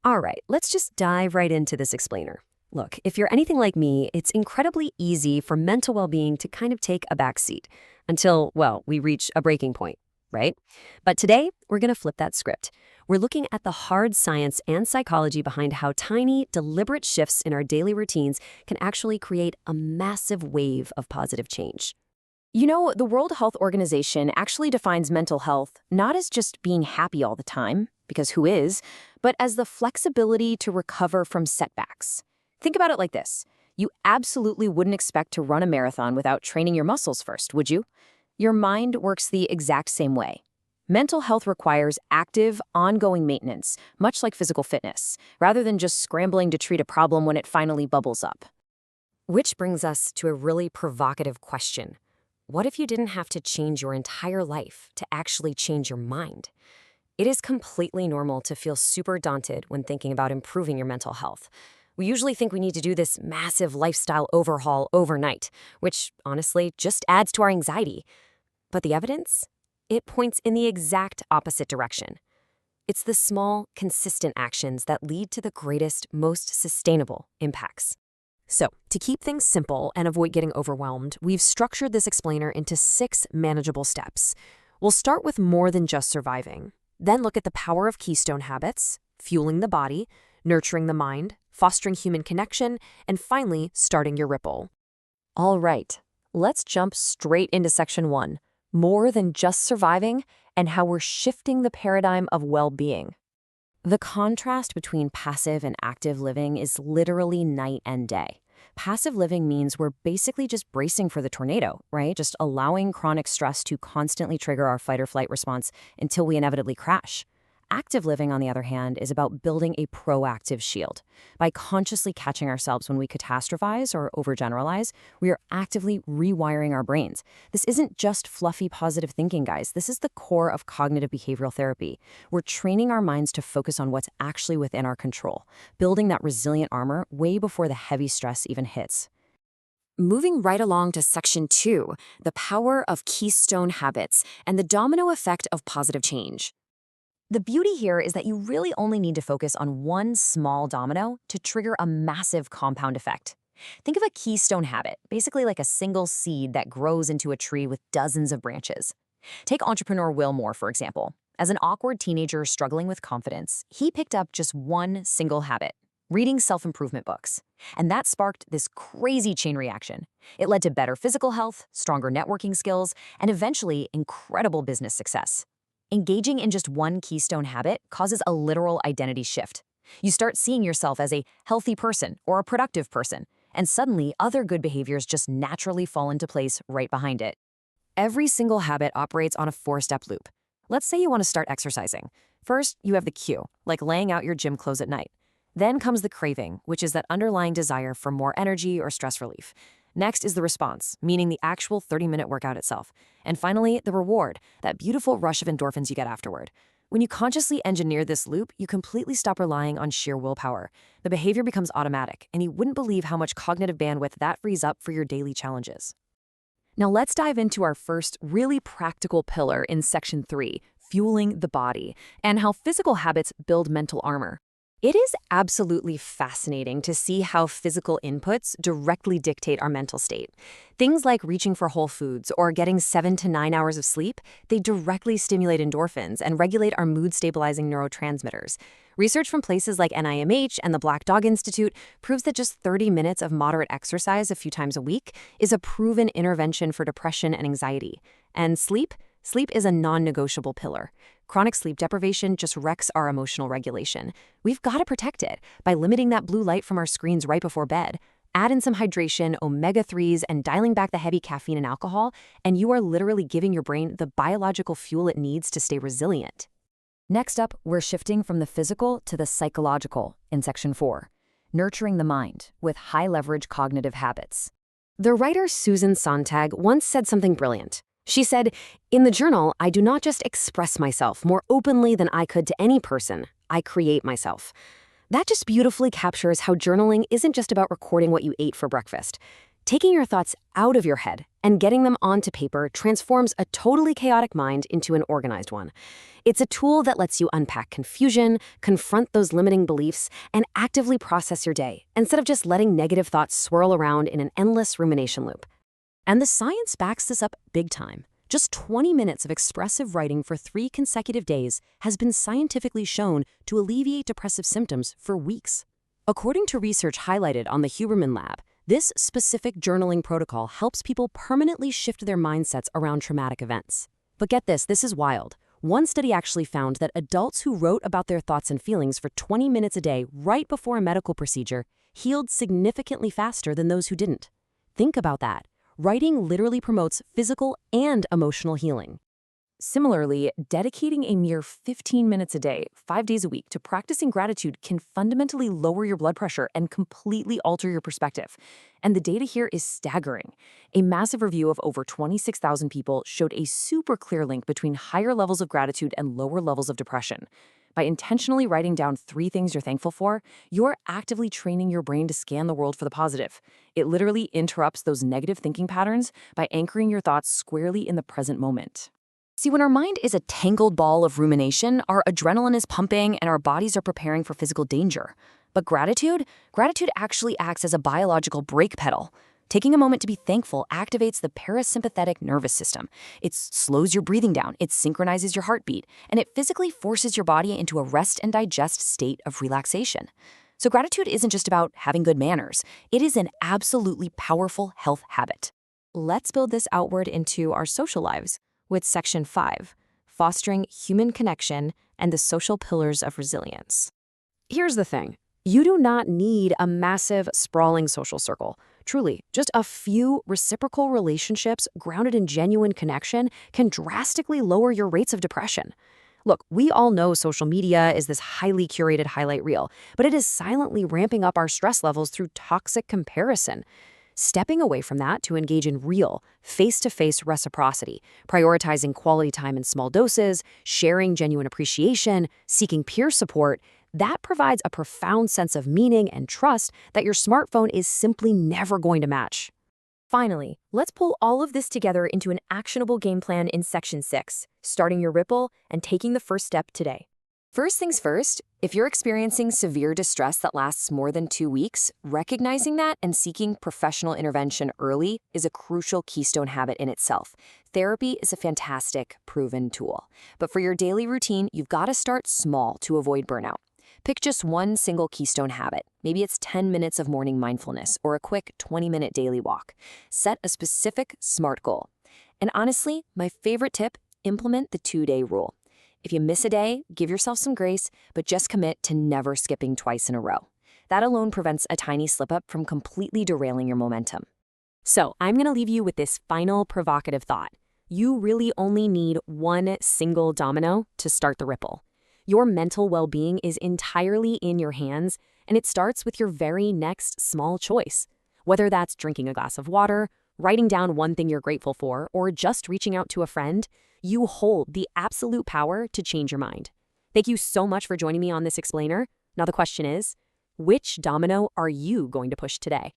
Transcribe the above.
All right, let's just dive right into this explainer. Look, if you're anything like me, it's incredibly easy for mental well-being to kind of take a back seat until, well, we reach a breaking point, right? But today, we're going to flip that script. We're looking at the hard science and psychology behind how tiny, deliberate shifts in our daily routines can actually create a massive wave of positive change. You know, the World Health Organization actually defines mental health not as just being happy all the time, because who is, but as the flexibility to recover from setbacks. Think about it like this. You absolutely wouldn't expect to run a marathon without training your muscles first, would you? Your mind works the exact same way. Mental health requires active, ongoing maintenance, much like physical fitness, rather than just scrambling to treat a problem when it finally bubbles up. Which brings us to a really provocative question. What if you didn't have to change your entire life to actually change your mind? It is completely normal to feel super daunted when thinking about improving your mental health. We usually think we need to do this massive lifestyle overhaul overnight, which honestly just adds to our anxiety. But the evidence? It points in the exact opposite direction. It's the small, consistent actions that lead to the greatest, most sustainable impacts. So, to keep things simple and avoid getting overwhelmed, we've structured this explainer into 6 manageable steps. We'll start with more than just surviving. Then look at the power of Keystone Habits, fueling the body, nurturing the mind, fostering human connection, and finally, starting your ripple. All right, let's jump straight into section 1, more than just surviving and how we're shifting the paradigm of well-being. The contrast between passive and active living is literally night and day. Passive living means we're basically just bracing for the tornado, right? Just allowing chronic stress to constantly trigger our fight or flight response until we inevitably crash. Active living, on the other hand, is about building a proactive shield. By consciously catching ourselves when we catastrophize or overgeneralize, we are actively rewiring our brains. This isn't just fluffy positive thinking, guys. This is the core of cognitive behavioral therapy. We're training our minds to focus on what's actually within our control, building that resilient armor way before the heavy stress even hits. Moving right along to section 2, the power of Keystone Habits and the domino effect of positive change. The beauty here is that you really only need to focus on one small domino to trigger a massive compound effect. Think of a keystone habit, basically like a single seed that grows into a tree with dozens of branches. Take entrepreneur Will Moore, for example. As an awkward teenager struggling with confidence, he picked up just one single habit, reading self-improvement books. And that sparked this crazy chain reaction. It led to better physical health, stronger networking skills, and eventually incredible business success. Engaging in just one keystone habit causes a literal identity shift. You start seeing yourself as a healthy person or a productive person, and suddenly other good behaviors just naturally fall into place right behind it. Every single habit operates on a 4-step loop. Let's say you want to start exercising. First, you have the cue, like laying out your gym clothes at night. Then comes the craving, which is that underlying desire for more energy or stress relief. Next is the response, meaning the actual 30-minute workout itself. And finally, the reward, that beautiful rush of endorphins you get afterward. When you consciously engineer this loop, you completely stop relying on sheer willpower. The behavior becomes automatic, and you wouldn't believe how much cognitive bandwidth that frees up for your daily challenges. Now let's dive into our first really practical pillar in section 3, fueling the body, and how physical habits build mental armor. It is absolutely fascinating to see how physical inputs directly dictate our mental state. Things like reaching for whole foods or getting 7 to 9 hours of sleep, they directly stimulate endorphins and regulate our mood-stabilizing neurotransmitters. Research from places like NIMH and the Black Dog Institute proves that just 30 minutes of moderate exercise a few times a week is a proven intervention for depression and anxiety. And sleep? Sleep is a non-negotiable pillar. Chronic sleep deprivation just wrecks our emotional regulation. We've got to protect it by limiting that blue light from our screens right before bed. Add in some hydration, omega-3s, and dialing back the heavy caffeine and alcohol, and you are literally giving your brain the biological fuel it needs to stay resilient. Next up, we're shifting from the physical to the psychological in section 4, nurturing the mind with high-leverage cognitive habits. The writer Susan Sontag once said something brilliant. She said, "In the journal, I do not just express myself more openly than I could to any person, I create myself." That just beautifully captures how journaling isn't just about recording what you ate for breakfast. Taking your thoughts out of your head and getting them onto paper transforms a totally chaotic mind into an organized one. It's a tool that lets you unpack confusion, confront those limiting beliefs, and actively process your day, instead of just letting negative thoughts swirl around in an endless rumination loop. And the science backs this up big time. Just 20 minutes of expressive writing for 3 consecutive days has been scientifically shown to alleviate depressive symptoms for weeks. According to research highlighted on the Huberman Lab, this specific journaling protocol helps people permanently shift their mindsets around traumatic events. But get this is wild. One study actually found that adults who wrote about their thoughts and feelings for 20 minutes a day right before a medical procedure healed significantly faster than those who didn't. Think about that. Writing literally promotes physical and emotional healing. Similarly, dedicating a mere 15 minutes a day, 5 days a week, to practicing gratitude can fundamentally lower your blood pressure and completely alter your perspective. And the data here is staggering. A massive review of over 26,000 people showed a super clear link between higher levels of gratitude and lower levels of depression. By intentionally writing down 3 things you're thankful for, you're actively training your brain to scan the world for the positive. It literally interrupts those negative thinking patterns by anchoring your thoughts squarely in the present moment. See, when our mind is a tangled ball of rumination, our adrenaline is pumping and our bodies are preparing for physical danger. But gratitude actually acts as a biological brake pedal. Taking a moment to be thankful activates the parasympathetic nervous system. It slows your breathing down, it synchronizes your heartbeat, and it physically forces your body into a rest and digest state of relaxation. So gratitude isn't just about having good manners. It is an absolutely powerful health habit. Let's build this outward into our social lives with Section 5, Fostering Human Connection and the Social Pillars of Resilience. Here's the thing. You do not need a massive, sprawling social circle. Truly, just a few reciprocal relationships grounded in genuine connection can drastically lower your rates of depression. Look, we all know social media is this highly curated highlight reel, but it is silently ramping up our stress levels through toxic comparison. Stepping away from that to engage in real, face-to-face reciprocity, prioritizing quality time in small doses, sharing genuine appreciation, seeking peer support, that provides a profound sense of meaning and trust that your smartphone is simply never going to match. Finally, let's pull all of this together into an actionable game plan in Section 6, starting your ripple and taking the first step today. First things first, if you're experiencing severe distress that lasts more than 2 weeks, recognizing that and seeking professional intervention early is a crucial keystone habit in itself. Therapy is a fantastic, proven tool. But for your daily routine, you've got to start small to avoid burnout. Pick just one single keystone habit. Maybe it's 10 minutes of morning mindfulness or a quick 20-minute daily walk. Set a specific, SMART goal. And honestly, my favorite tip, implement the 2-day rule. If you miss a day, give yourself some grace, but just commit to never skipping twice in a row. That alone prevents a tiny slip-up from completely derailing your momentum. So I'm going to leave you with this final provocative thought. You really only need one single domino to start the ripple. Your mental well-being is entirely in your hands, and it starts with your very next small choice. Whether that's drinking a glass of water, writing down one thing you're grateful for, or just reaching out to a friend, you hold the absolute power to change your mind. Thank you so much for joining me on this explainer. Now the question is, which domino are you going to push today?